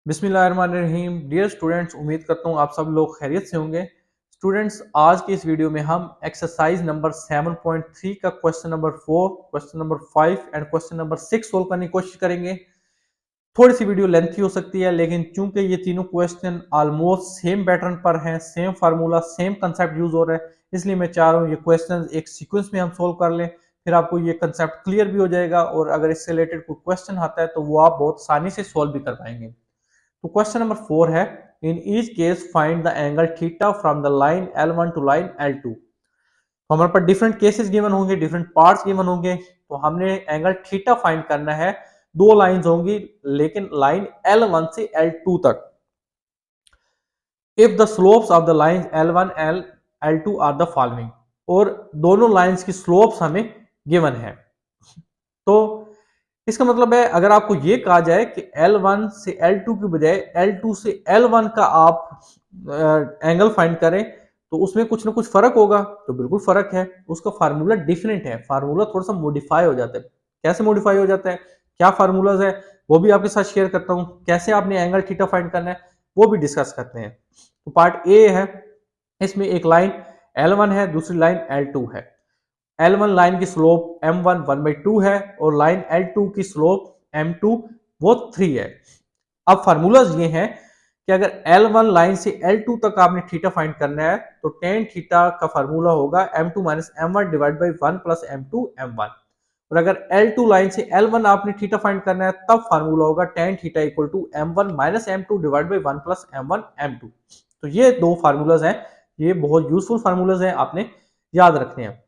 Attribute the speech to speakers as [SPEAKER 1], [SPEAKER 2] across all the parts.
[SPEAKER 1] बिस्मिल्लाहिर्रहमानिर्रहीम। Dear students, उम्मीद करता हूँ आप सब लोग खैरियत से होंगे। स्टूडेंट्स, आज की इस वीडियो में हम एक्सरसाइज नंबर 7.3 का question number 4, question number 5 and question number 6 solve करने की कोशिश करेंगे। थोड़ी सी वीडियो लेंथी हो सकती है, लेकिन चूंकि ये तीनों क्वेश्चन ऑलमोस्ट सेम पैटर्न पर हैं, same formula, same concept use हो रहा है, इसलिए मैं चाह रहा हूँ ये क्वेश्चन एक सीक्वेंस में हम सोल्व कर लें। फिर आपको ये कंसेप्ट क्लियर भी हो जाएगा और अगर इससे रिलेटेड कोई क्वेश्चन आता है तो वो आप बहुत आसानी से सोल्व भी कर पाएंगे। तो क्वेश्चन नंबर 4 है, in each case find the angle theta from the line L1 to line L2। तो हमारे पास डिफरेंट केसेस गिवन होंगे, डिफरेंट पार्ट्स गिवन होंगे, तो हमने एंगल थीटा फाइंड करना है। दो लाइंस होंगी, लेकिन लाइन L1 से L2 तक। If the slopes of the line L1 L L2 are the following, और दोनों लाइंस की स्लोप्स हमें गिवन है। तो इसका मतलब है, अगर आपको ये कहा जाए कि L1 से L2 की बजाय L2 से L1 का आप एंगल फाइंड करें, तो उसमें कुछ ना कुछ फर्क होगा। तो बिल्कुल फर्क है, उसका फार्मूला डिफरेंट है, फार्मूला थोड़ा सा मॉडिफाई हो जाता है। कैसे मॉडिफाई हो जाता है, क्या फार्मूलाज है, वो भी आपके साथ शेयर करता हूं। कैसे आपने एंगल थीटा फाइंड करना है वो भी डिस्कस करते हैं। तो पार्ट ए है, इसमें एक लाइन L1 है, दूसरी लाइन L2 है। L1 लाइन की स्लोप M1 1/2 है और लाइन L2 की स्लोप M2 वो 3 है। अब फार्मूलाज ये हैं कि अगर L1 लाइन से L2 तक आपने थीटा फाइंड करना है, तो टेन थीटा का फार्मूला होगा M2 minus M1 divide by 1 plus M2 M1। और अगर L2 लाइन से L1 आपने थीटा फाइंड करना है, तब फार्मूला होगा tan theta equal to M1 minus M2 divide by 1 plus M1 M2। तो ये दो फार्मूलाज हैं, ये बहुत यूजफुल फार्मूलाज हैं, आपने याद रखने हैं।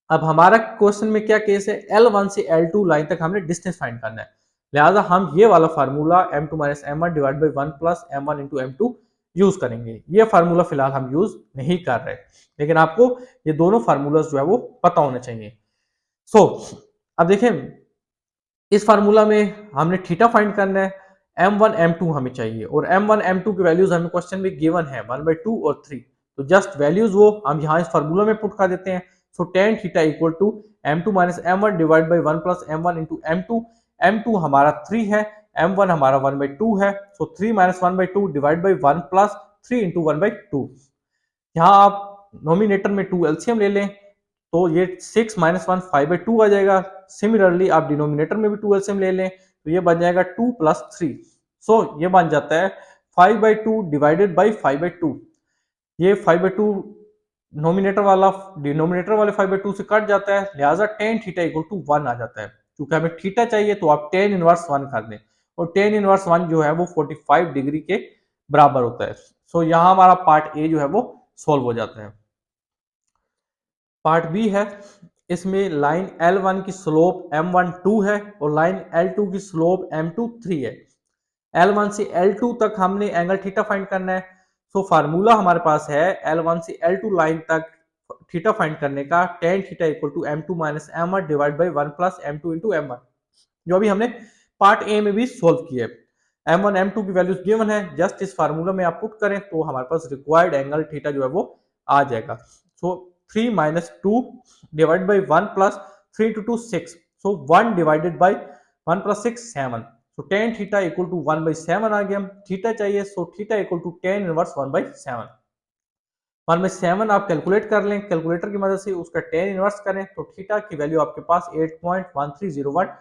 [SPEAKER 1] अब हमारा क्वेश्चन में क्या केस है, L1 से L2 लाइन तक हमने डिस्टेंस फाइंड करना है, लिहाजा हम ये वाला formula M2 minus M1 divide by 1 plus M1 into M2 use करेंगे। ये फार्मूला फिलहाल हम यूज नहीं कर रहे, लेकिन आपको ये दोनों फार्मूलाज जो है वो पता होने चाहिए। सो अब देखें, इस फार्मूला में हमने थीटा फाइंड करना है, M1 M2 हमें चाहिए, और M1 M2 की वैल्यूज हमें क्वेश्चन में गिवन है 1/2 और 3। तो जस्ट वैल्यूज वो हम यहाँ इस फार्मूला में पुट कर देते हैं। So tan theta equal to M2 minus M1 divide by 1 plus M1 into M2। M2 हमारा 3 है, M1 हमारा 1/2 है। So 3 minus 1/2 divide by 1 plus 3 into 1/2। यहाँ आप नॉमिनेटर में 2 एलसीएम ले लें, तो ये 6 माइनस 1 5/2 आ जाएगा। सिमिलरली आप डिनोमिनेटर में भी 2 एलसीएम ले लें, तो ये बन जाएगा 2 प्लस 3। सो ये बन जाता है 5/2 डिवाइडेड बाई 5/2। ये 5/2 नॉमिनेटर वाला डिनोमिनेटर वाले 5/2 से कट जाता है, लिहाजा टेन थीटा इक्वल टू 1 आ जाता है। क्योंकि हमें थीटा चाहिए, तो आप टेन इनवर्स 1 कर दें, और टेन इनवर्स 1 जो है वो 45 डिग्री के बराबर होता है। सो यहाँ हमारा पार्ट ए जो है वो सोल्व हो जाता है। पार्ट बी है, इसमें लाइन L1 की स्लोप M1 2 है और लाइन L2 की स्लोप M2 3 है। L1 से L2 तक हमने एंगल थीटा फाइंड करना है। सो फार्मूला हमारे पास है L1 से L2 लाइन तक थीटा फाइंड करने का, tan theta equal to M2 minus M1 divide by 1 plus M2 into M1, जो अभी हमने पार्ट ए में भी सोल्व किया है। M1 M2 की वैल्यूज गिवन है, जस्ट इस फार्मूला में आप पुट करें तो हमारे पास रिक्वायर्ड एंगल थीटा जो है वो आ जाएगा। So 3 minus 2 divide by 1 plus 3 two 2 6। So 1 divided by 1 plus 6 7। So tan theta equal to 1/7 आ गया। थीटा चाहिए, so theta equal to tan inverse 1/7। 1/7 आप कैलकुलेट कर लें, कैलकुलेटर की मदद से उसका टेन इनवर्स करें, तो थीटा की वैल्यू आपके पास 8.1301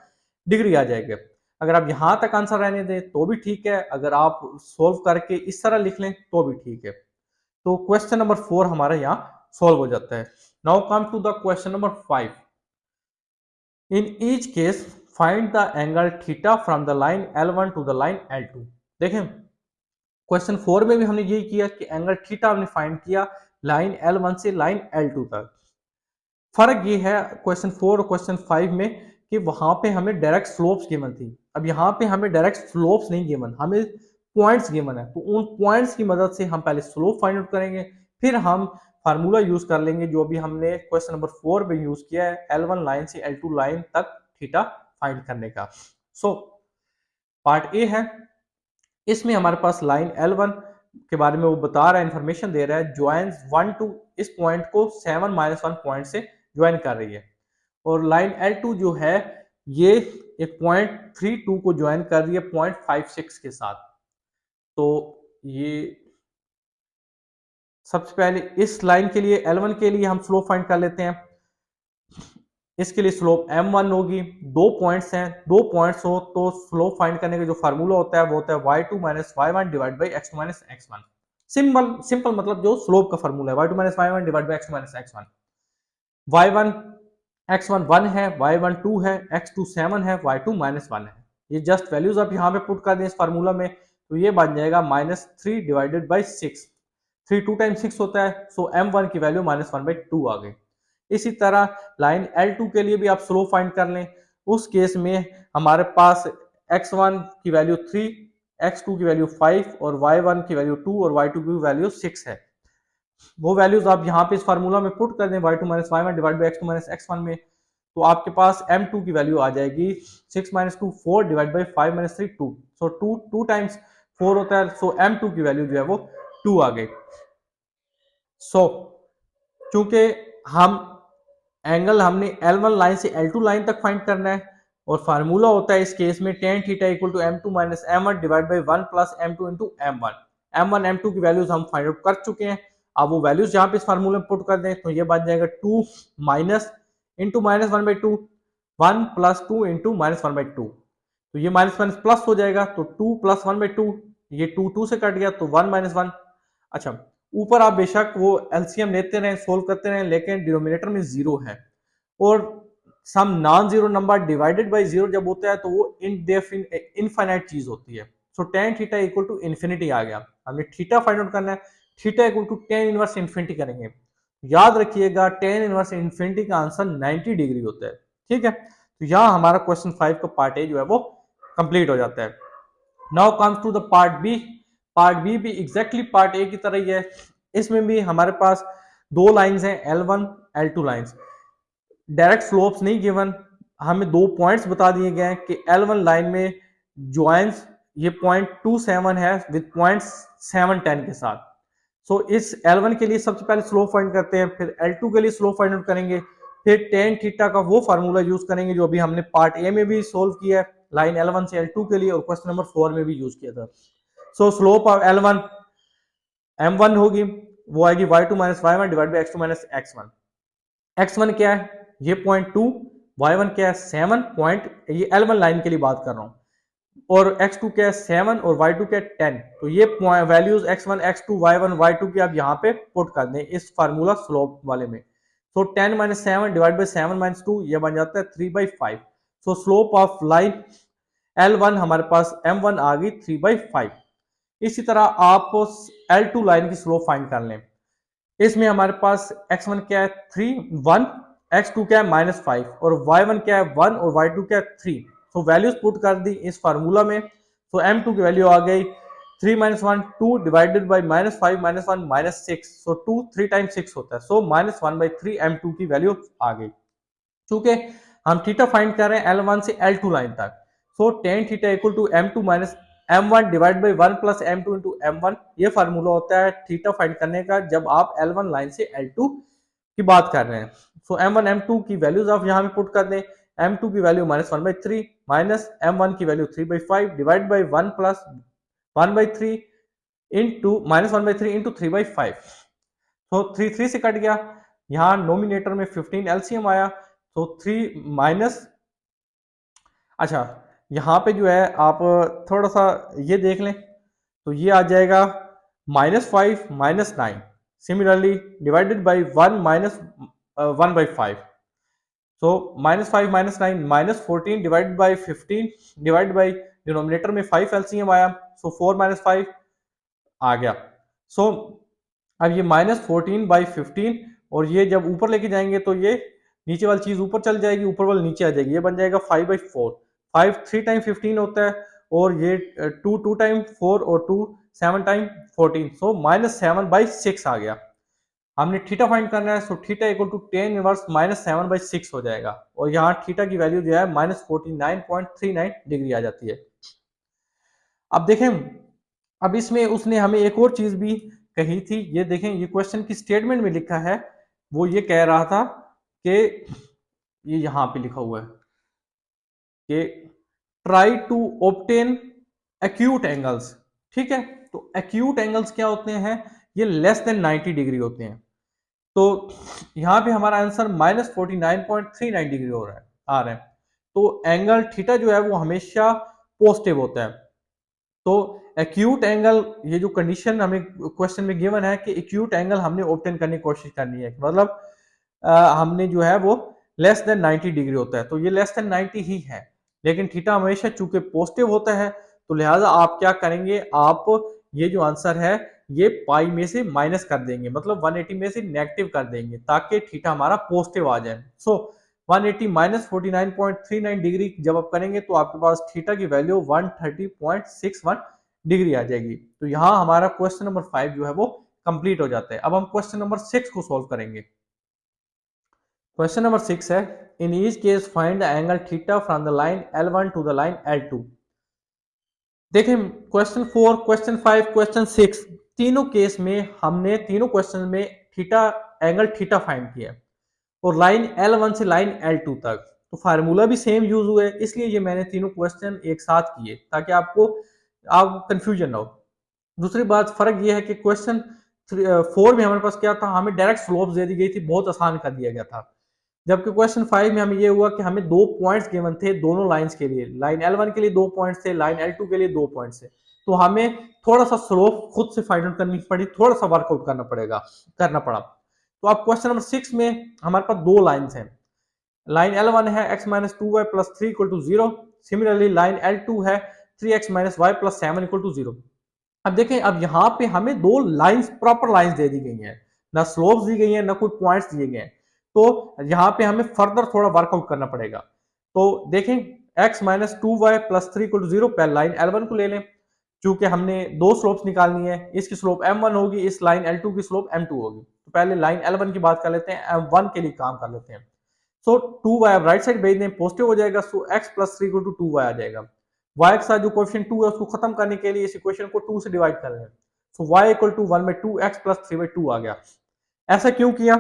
[SPEAKER 1] डिग्री आ जाएगी। अगर आप यहां तक आंसर रहने दें तो भी ठीक है, अगर आप सोल्व करके इस तरह लिख लें तो भी ठीक है। तो क्वेश्चन नंबर 4 हमारा यहाँ सोल्व हो जाता है। Now come to the question number 5। In each case find the angle theta from the line L1 to the line L2। देखें, क्वेश्चन 4 में भी हमने यही किया कि एंगल थीटा हमने फाइंड किया लाइन L1 से लाइन L2 तक। फर्क ये है क्वेश्चन 4 और क्वेश्चन 5 में कि वहां पे हमें डायरेक्ट स्लोप्स गिवन थी, अब यहाँ पे हमें डायरेक्ट स्लोप्स नहीं गिवन, हमें पॉइंट्स गिवन है। तो उन पॉइंट्स की मदद से हम पहले स्लोप फाइंड आउट करेंगे, फिर हम फार्मूला यूज कर लेंगे जो अभी हमने क्वेश्चन नंबर 4 में यूज किया है, L1 लाइन से L2 लाइन तक थीटा फाइंड करने का। सो पार्ट ए है, इसमें हमारे पास लाइन L1 के बारे में वो बता रहा है, इंफॉर्मेशन दे रहा है, ज्वाइंस 1 टू इस पॉइंट को 7 माइनस 1 पॉइंट से ज्वाइन कर रही है, और लाइन L2 जो है ये एक पॉइंट 32 को ज्वाइन कर रही है पॉइंट 56 के साथ। तो ये सबसे पहले इस लाइन के लिए L1 के लिए हम स्लोप फाइंड कर लेते हैं। इसके लिए स्लोप m1 होगी, दो पॉइंट्स हैं, दो पॉइंट्स हो तो स्लोप फाइंड करने का जो फार्मूला होता है वो होता है y2 minus y1 divide by x2 minus x1। Simple simple मतलब जो स्लोप का फार्मूला है y2 minus y1 divide by x2 minus x1। y1 x1 1 है, y1 2 है, x2 7 है, y2 माइनस 1 है। ये जस्ट वैल्यूज आप यहाँ पे पुट कर दें इस फार्मूला में तो ये बन जाएगा माइनस 3 डिवाइडेड बाई 6। 3 2 टाइम 6 होता है, सो m1 की वैल्यू माइनस 1 बाई 2 आ गई। इसी तरह लाइन L2 के लिए भी आप स्लोप फाइंड कर लें। उस केस में हमारे पास x1 की वैल्यू 3, x2 की वैल्यू 5 और y1 की वैल्यू 2 और y2 की वैल्यू 6 है। वो वैल्यूज आप यहाँ पे इस फार्मूला में पुट कर दें y2 minus y1 divide by x2 minus x1 में, तो आपके पास m2 की वैल्यू आ जाएगी 6 minus 2 4 divide by 5 minus 3 2। So 2 times 4 होता है, सो m2 की वैल्यू जो है वो 2 आ गई। सो चूंकि हम एंगल हमने L1 लाइन से L2 लाइन तक फाइंड करना है और फार्मूला होता है इस केस में tan theta equal to m2 minus m1 divide by 1 plus m2 into m1 m2 की वैल्यूज हम फाइंड आउट कर चुके हैं। अब वो वैल्यूज यहाँ पे इस फार्मूले में पुट कर दें तो ये बन जाएगा 2 minus into minus 1 by 2, 1 plus 2 into minus 1 by 2, तो ये माइनस माइनस प्लस हो जाएगा तो 2 प्लस 1 बाई 2, ये 2 2 से कट गया तो 1 माइनस 1। अच्छा, ऊपर आप बेशक वो एलसीएम लेते रहें सोल्व करते रहें लेकिन डिनोमिनेटर में जीरो है और some non zero number divided by zero जब होता है तो वो इनफाइनाइट चीज होती है। So tan theta equal to infinity आ गया। हमने थीटा फाइंड आउट करना है, theta equal to tan inverse infinity करेंगे। याद रखिएगा tan इनवर्स इन्फिनिटी का आंसर 90 डिग्री होता है। ठीक है, तो यहाँ हमारा क्वेश्चन 5 का पार्ट ए जो है वो कंप्लीट हो जाता है। Now comes to the part B. Part B भी एग्जैक्टली पार्ट ए की तरह ही है। इसमें भी हमारे पास दो लाइंस हैं L1 L2 lines, direct slopes नहीं गिवन, हमें दो पॉइंट्स बता दिए गए हैं कि L1 लाइन में ज्वाइंस ये पॉइंट 27 है विद पॉइंट 710 के साथ। सो इस L1 के लिए सबसे पहले स्लोप फाइंड करते हैं, फिर L2 के लिए स्लोप फाइंड आउट करेंगे, फिर tan थीटा का वो फार्मूला यूज करेंगे जो अभी हमने पार्ट ए में भी सोल्व किया है लाइन L1 से L2 के लिए और क्वेश्चन नंबर 4 में भी यूज किया था। सो स्लोप ऑफ L1 m1 होगी, वो आएगी y2 minus y1 divide by x2 minus x1। x1 क्या है, ये पॉइंट 2, y1 क्या है 7 पॉइंट, ये L1 लाइन के लिए बात कर रहा हूं, और x2 क्या है 7 और y2 क्या है 10। तो ये values x1 x2 y1 y2 की आप यहाँ पे पुट कर दें इस फार्मूला स्लोप वाले में। तो 10 माइनस 7 डिवाइड बाई 7 माइनस 2 ये बन जाता है 3 by 5। So slope of line L1 हमारे पास m1 आ गई 3 बाई 5। इसी तरह आप L2 लाइन की स्लोप फाइंड कर लें। इसमें हमारे पास x1 क्या है 3 1, x2 क्या है माइनस 5 और y1 क्या है 1 और y2 क्या है 3। तो वैल्यूज पुट कर दी इस फार्मूला में, तो m2 की वैल्यू आ गई 3 minus 1 2 divided by minus 5 minus 1 minus 6। So 2 3 time 6 होता है, सो माइनस 1 बाई 3 m2 की वैल्यू आ गई। चूंकि हम थीटा फाइंड कर रहे हैं L1 से L2 लाइन तक, so tan theta equal to m2 minus m1 divide by 1 plus m2 into m1। ये फार्मूला होता है थीटा फाइंड करने का जब आप L1 लाइन से L2 की बात कर रहे हैं। सो m1 m2 की वैल्यूज आप यहाँ पे पुट कर दें, m2 की value minus 1 by 3 minus m1 की value 3 by 5 divide by 1 plus 1 by 3 into minus 1 by 3 into 3 by 5। तो 3 3 से कट गया, यहाँ नोमिनेटर में 15 एलसीएम आया, तो 3 माइनस, अच्छा यहाँ पे जो है आप थोड़ा सा ये देख लें तो ये आ जाएगा minus 5 minus 9, similarly divided by 1 minus 1 by 5। So minus 5 minus 9 minus 14 divide by 15 divide by denominator में 5 एलसीएम आया, सो 4 माइनस 5 आ गया। सो अब ये माइनस 14 बाई 15 और ये जब ऊपर लेके जाएंगे तो ये नीचे वाली चीज ऊपर चल जाएगी, ऊपर वाली नीचे आ जाएगी, ये बन जाएगा 5 बाई 4। 5 3 टाइम 15 होता है और ये 2 2 टाइम 4 और 2 7 टाइम 14, सो माइनस 7 बाई 6 आ गया। हमने थीटा फाइंड करना है, so theta equal to tan inverse minus 7 by 6 हो जाएगा और यहाँ थीटा की वैल्यू जो है माइनस 49.39 डिग्री आ जाती है। अब देखें, अब इसमें उसने हमें एक और चीज भी कही थी, ये देखें ये क्वेश्चन की स्टेटमेंट में लिखा है, वो ये कह रहा था कि ये यहां पे लिखा हुआ है कि try to obtain acute angles. ठीक है, तो एक्यूट एंगल्स क्या होते हैं, ये लेस देन 90 डिग्री होते हैं। तो यहाँ पे हमारा आंसर -49.39 डिग्री हो रहा है, आ रहा है। तो एंगल थीटा जो है वो हमेशा पॉजिटिव होता है। तो एक्यूट एंगल, ये जो कंडीशन हमें क्वेश्चन में गिवन है कि एक्यूट एंगल हमने ऑब्टेन करने की कोशिश करनी है, मतलब हमने जो है वो लेस देन 90 डिग्री होता है, तो ये लेस देन 90 ही है। लेकिन थीटा हमेशा चूंकि पॉजिटिव होता है, तो लिहाजा आप क्या करेंगे, आप ये जो आंसर है ये पाई में से माइनस कर देंगे, मतलब 180 में से नेगेटिव कर देंगे, ताकि थीटा हमारा पॉजिटिव आ जाए। सो 180 माइनस 49.39 डिग्री जब आप करेंगे तो आपके पास थीटा की वैल्यू 130.61 डिग्री आ जाएगी। तो यहाँ हमारा क्वेश्चन नंबर 5 जो है वो कंप्लीट हो जाता है। अब हम क्वेश्चन नंबर 6 को सोल्व करेंगे। क्वेश्चन नंबर 6 है, in each case find the angle theta from the line L1 to the line L2। देखें, क्वेश्चन 4, क्वेश्चन 5, क्वेश्चन 6, तीनों केस में हमने तीनों क्वेश्चन में थीटा, एंगल थीटा फाइंड किया है, और लाइन L1 से लाइन L2 तक तो फार्मूला भी सेम यूज हुआ है, इसलिए ये मैंने तीनों क्वेश्चन एक साथ किए ताकि आप कंफ्यूजन ना हो। दूसरी बात फर्क ये है कि क्वेश्चन 4 में हमारे पास क्या था, हमें डायरेक्ट स्लोप्स दे दी गई थी, बहुत आसान कर दिया गया था। जबकि क्वेश्चन 5 में हमें ये हुआ कि हमें 2 पॉइंट्स गिवन थे दोनों लाइंस के लिए, लाइन L1 के लिए 2 पॉइंट्स थे, लाइन L2 के लिए 2 पॉइंट्स थे। तो हमें थोड़ा सा स्लोप खुद से फाइंड आउट करनी पड़ी, थोड़ा सा वर्कआउट करना पड़ा। तो अब क्वेश्चन नंबर 6 में हमारे पास दो लाइंस हैं। लाइन L1 है x minus 2y plus 3 equal to 0। Similarly line L2 है 3x minus y plus 7 equal to 0। अब देखें, अब यहाँ पे हमें दो लाइंस, प्रॉपर लाइंस दे दी गई हैं, ना स्लोप्स दी गई हैं, ना कोई पॉइंट्स दिए गए हैं। तो यहाँ पे हमें फर्दर थोड़ा वर्कआउट करना पड़ेगा। तो देखें, x minus 2y plus 3 equal to 0, पहले लाइन L1 को ले लें। चूंकि हमने दो स्लोप्स निकालनी है, इसकी स्लोप m1 होगी, इस लाइन L2 की स्लोप m2 होगी। तो पहले लाइन L1 की बात कर लेते हैं, m1 के लिए काम कर लेते हैं। सो 2y आप राइट साइड भेज दें, पॉजिटिव हो जाएगा, so x plus 3 equal to 2y आ जाएगा। y के साथ जो कोएफिशिएंट 2 है उसको खत्म करने के लिए इस इक्वेशन को 2 से डिवाइड कर लें। So y equal to 1/2 x plus 3/2 आ गया। ऐसा क्यों किया,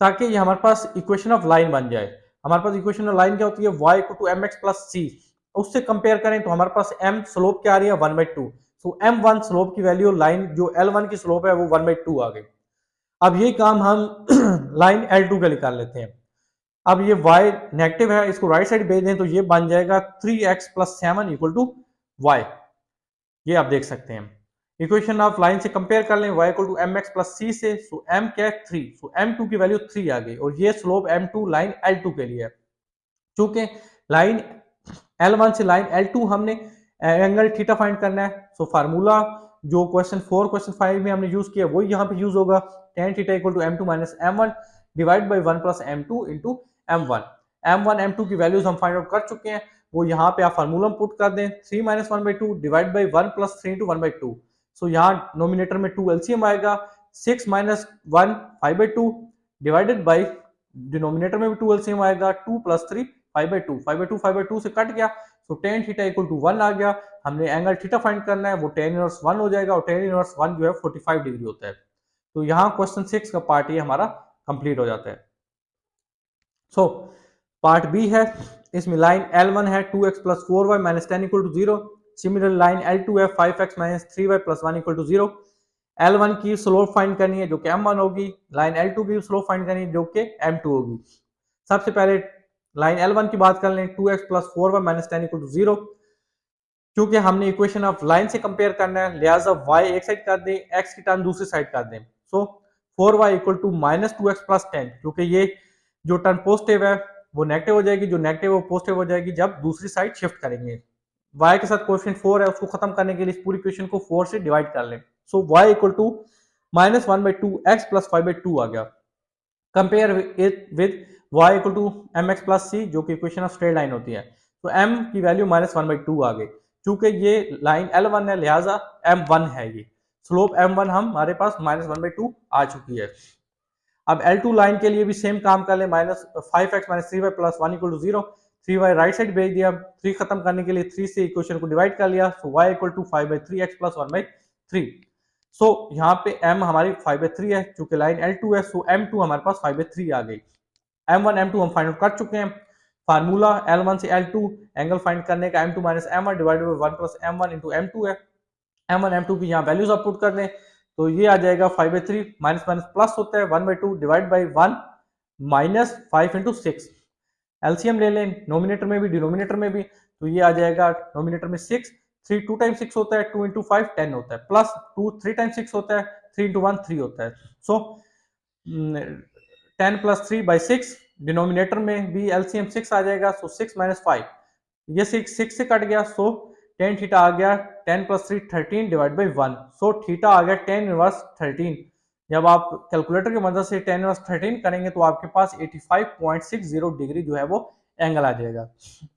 [SPEAKER 1] ताकि ये हमारे पास इक्वेशन ऑफ लाइन बन जाए। हमारे पास इक्वेशन ऑफ लाइन क्या होती है, y equal to mx plus c। उससे कंपेयर करें तो हमारे पास m स्लोप क्या आ रही है, 1/2। सो m1 स्लोप की वैल्यू, लाइन जो L1 की स्लोप है वो 1/2 आ गई। अब ये काम हम लाइन L2 के लिए कर लेते हैं। अब ये y नेगेटिव है, इसको राइट साइड भेज दें तो ये बन जाएगा 3x plus 7 equal to y। ये आप देख सकते हैं, इक्वेशन ऑफ लाइन से कंपेयर कर लें, y equal to m x plus c से। सो m क्या है, 3। सो m2 की वैल्यू 3 आ गई, और ये स्लोप m2 लाइन L2 के लिए है। चूंकि लाइन L1 से लाइन L2 हमने एंगल थीटा फाइंड करना है, सो फार्मूला जो क्वेश्चन 4, क्वेश्चन 5 में हमने यूज किया वही यहाँ पे यूज होगा, tan theta equal to m2 minus m1 divide by 1 plus m2 into m1। m1 m2 की वैल्यूज हम फाइंड आउट कर चुके हैं, वो यहाँ पे आप फार्मूला पुट कर दें, 3 minus 1/2 divide by 1 plus 3 into 1/2। सो यहाँ नोमिनेटर में 2 एलसीएम आएगा, 6 माइनस 1 5/2 डिवाइडेड बाई डिनोमिनेटर में भी 2 एलसीएम आएगा, 2 प्लस 3 5/2, 5/2 5/2 से कट गया। तो tan थीटा इक्वल टू 1 आ गया। हमने एंगल थीटा फाइंड करना है, वो tan इनवर्स 1 हो जाएगा, और tan इनवर्स 1 जो है 45 डिग्री होता है। तो यहाँ क्वेश्चन 6 का पार्ट ये हमारा कंप्लीट हो जाता है। सो पार्ट बी है, इसमें लाइन L1 है 2x plus 4y minus 10 equal to 0। Similar line L2 है 5x minus 3y plus 1 equal to 0। L1 की स्लोप फाइंड करनी है जो कि m1 होगी, लाइन L2 की स्लोप फाइंड करनी है जो कि m2 होगी। सबसे पहले लाइन L1 की बात कर लें, 2x plus 4y minus 10 equal to 0। क्योंकि हमने इक्वेशन ऑफ लाइन से कंपेयर करना है, लिहाजा y एक साइड कर दें, x की टर्म दूसरी साइड कर दें। So 4y equal to minus 2x plus 10, क्योंकि ये जो टर्म पॉजिटिव है वो नेगेटिव हो जाएगी, जो नेगेटिव वो पॉजिटिव हो जाएगी जब दूसरी साइड शिफ्ट करेंगे। y के साथ कोएफिशिएंट 4 है, उसको खत्म करने के लिए इस पूरी इक्वेशन को 4 से डिवाइड कर लें। So y equal to minus 1/2 x plus 5/2 आ गया। Compare it with y equal to m x plus c, जो कि इक्वेशन ऑफ स्ट्रेट लाइन होती है। तो m की वैल्यू माइनस 1/2 आ गई। चूंकि ये लाइन L1 है, लिहाजा m1 है, ये स्लोप m1 हमारे पास माइनस 1/2 आ चुकी है। अब L2 लाइन के लिए भी सेम काम कर ले, minus 5x minus 3y plus 1 equal to 0। 3y right side भेज दिया, 3 खत्म करने के लिए 3 से इक्वेशन को डिवाइड कर लिया। So y equal to 5/3x plus 1/3। So यहाँ पे m हमारी 5/3 है, चूंकि लाइन L2 है, सो m2 हमारे पास 5/3 आ गई। m1 m2 हम फाइंड आउट कर चुके हैं। फार्मूला L1 से L2 एंगल फाइंड करने का m2 minus m1 divided by 1 plus m1 into m2 है। M1 M2 की यहाँ वैल्यूज आप पुट कर दें तो ये आ जाएगा 5/3 माइनस माइनस प्लस होता है 1/2 डिवाइड बाई 1 माइनस 5 × 6। एलसीएम ले लें नोमिनेटर में भी डिनोमिनेटर में भी तो ये आ जाएगा नोमिनेटर में 6, 3 2 टाइम 6 होता है, 2 × 5 10 होता है, प्लस 2 3 टाइम 6 होता है, 3 × 1 3 होता है। सो 10 + 3/6 डिनोमिनेटर में भी एलसीएम 6 आ जाएगा। सो 6 - 5 ये 6 से कट गया। सो टेन थीटा आ गया 10 + 3 13 डिवाइड बाई 1। सो थीटा आ गया 10 इनवर्स 13। जब आप कैलकुलेटर की मदद से 10 इनवर्स 13 करेंगे तो आपके पास 85.60 डिग्री जो है वो एंगल आ जाएगा।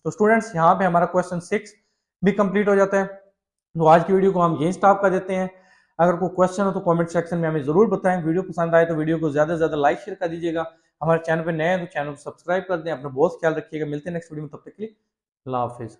[SPEAKER 1] तो स्टूडेंट्स यहाँ पे हमारा क्वेश्चन 6 भी कंप्लीट हो जाता है। तो आज की वीडियो को हम यहीं स्टॉप कर देते हैं। अगर कोई क्वेश्चन हो तो कमेंट सेक्शन में हमें जरूर बताएं। वीडियो पसंद आए तो वीडियो को ज्यादा से ज्यादा लाइक शेयर कर दीजिएगा। हमारे चैनल पर नए हैं तो चैनल को सब्सक्राइब कर दें। अपना बहुत ख्याल रखिएगा। मिलते हैं नेक्स्ट वीडियो में, तब तक के लिए अल्लाह हाफिज।